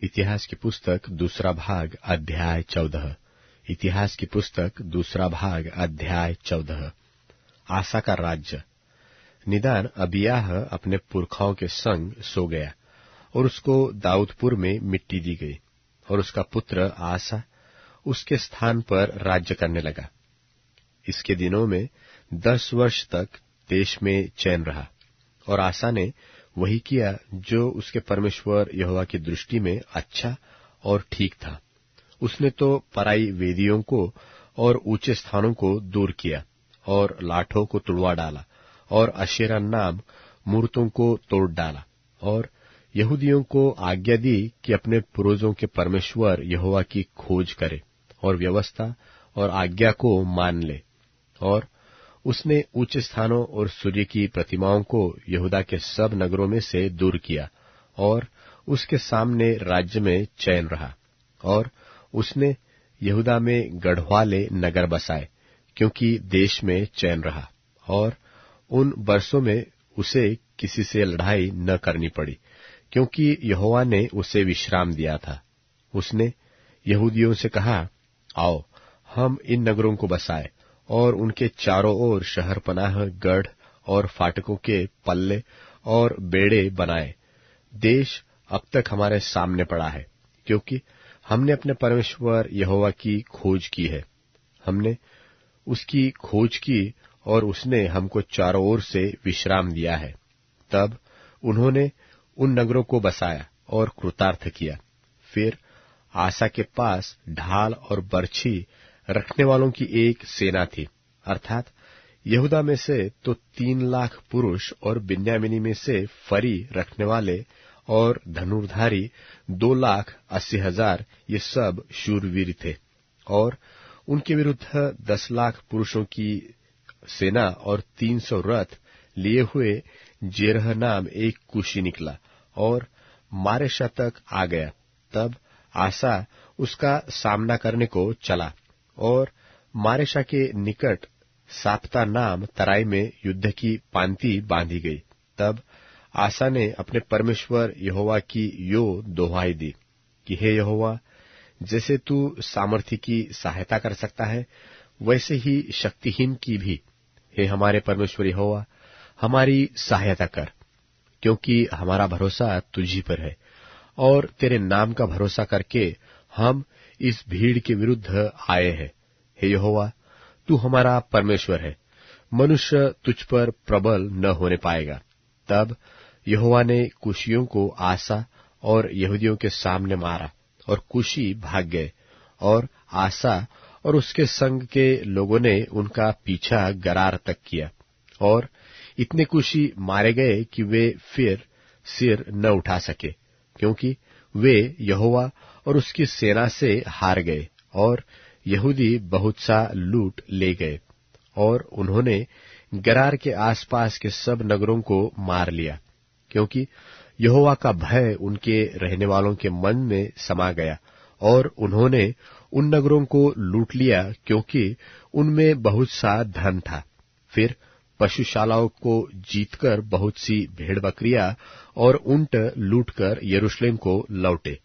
इतिहास की पुस्तक दूसरा भाग अध्याय 14। इतिहास की पुस्तक दूसरा भाग अध्याय 14। आसा का राज्य। निदान अबिय्याह अपने पुरखाओं के संग सो गया और उसको दाऊदपुर में मिट्टी दी गई, और उसका पुत्र आसा उसके स्थान पर राज्य करने लगा। इसके दिनों में 10 वर्ष तक देश में चैन रहा, और आसा ने वही किया जो उसके परमेश्वर यहोवा की दृष्टि में अच्छा और ठीक था। उसने तो पराई वेदियों को और ऊंचे स्थानों को दूर किया, और लाठों को तुड़वा डाला, और अशेरा नाम मूर्तों को तोड़ डाला, और यहूदियों को आज्ञा दी कि अपने पूर्वजों के परमेश्वर यहोवा की खोज करे और व्यवस्था और आज्ञा को मान ले। और उसने ऊंचे स्थानों और सूर्य की प्रतिमाओं को यहूदा के सब नगरों में से दूर किया, और उसके सामने राज्य में चैन रहा। और उसने यहूदा में गढ़वाले नगर बसाए, क्योंकि देश में चैन रहा, और उन वर्षों में उसे किसी से लड़ाई न करनी पड़ी, क्योंकि यहोवा ने उसे विश्राम दिया था। उसने यहूदियों से कहा, आओ हम इन नगरों को बसाए और उनके चारों ओर शहरपनाह गढ़ और फाटकों के पल्ले और बेड़े बनाए। देश अब तक हमारे सामने पड़ा है, क्योंकि हमने अपने परमेश्वर यहोवा की खोज की है। हमने उसकी खोज की और उसने हमको चारों ओर से विश्राम दिया है। तब उन्होंने उन नगरों को बसाया और कृतार्थ किया। फिर आसा के पास ढाल और बर्छी रखने वालों की एक सेना थी, अर्थात यहूदा में से तो 3 लाख पुरुष और बिन्यामीनी में से फरी रखने वाले और धनुर्धारी 2,80,000, ये सब शूरवीर थे। और उनके विरुद्ध 10 लाख पुरुषों की सेना और 300 रथ लिए हुए जेरह नाम एक कुशी निकला और मारेशा तक आ गया। तब आसा उसका सामना करने को चला, और मारेशा के निकट साप्ता नाम तराई में युद्ध की पांति बांधी गई। तब आसा ने अपने परमेश्वर यहोवा की यो दोहाई दी कि हे यहोवा, जैसे तू सामर्थी की सहायता कर सकता है, वैसे ही शक्तिहीन की भी, हे हमारे परमेश्वर यहोवा, हमारी सहायता कर, क्योंकि हमारा भरोसा तुझी पर है, और तेरे नाम का भरोसा करके हम इस भीड़ के विरुद्ध आए हैं। हे यहोवा, तू हमारा परमेश्वर है, मनुष्य तुझ पर प्रबल न होने पाएगा। तब यहोवा ने कुशियों को आसा और यहूदियों के सामने मारा, और कुशी भाग गए, और आसा और उसके संग के लोगों ने उनका पीछा गरार तक किया, और इतने कुशी मारे गए कि वे फिर सिर न उठा सके, क्योंकि वे यहोवा और उसकी सेना से हार गए, और यहूदी बहुत सा लूट ले गए। और उन्होंने गरार के आसपास के सब नगरों को मार लिया, क्योंकि यहोवा का भय उनके रहने वालों के मन में समा गया, और उन्होंने उन नगरों को लूट लिया, क्योंकि उनमें बहुत सा धन था। फिर पशुशालाओं को जीतकर बहुत सी भेड़ बकरियां और ऊंट लूटकर यरूशलेम को लौटे।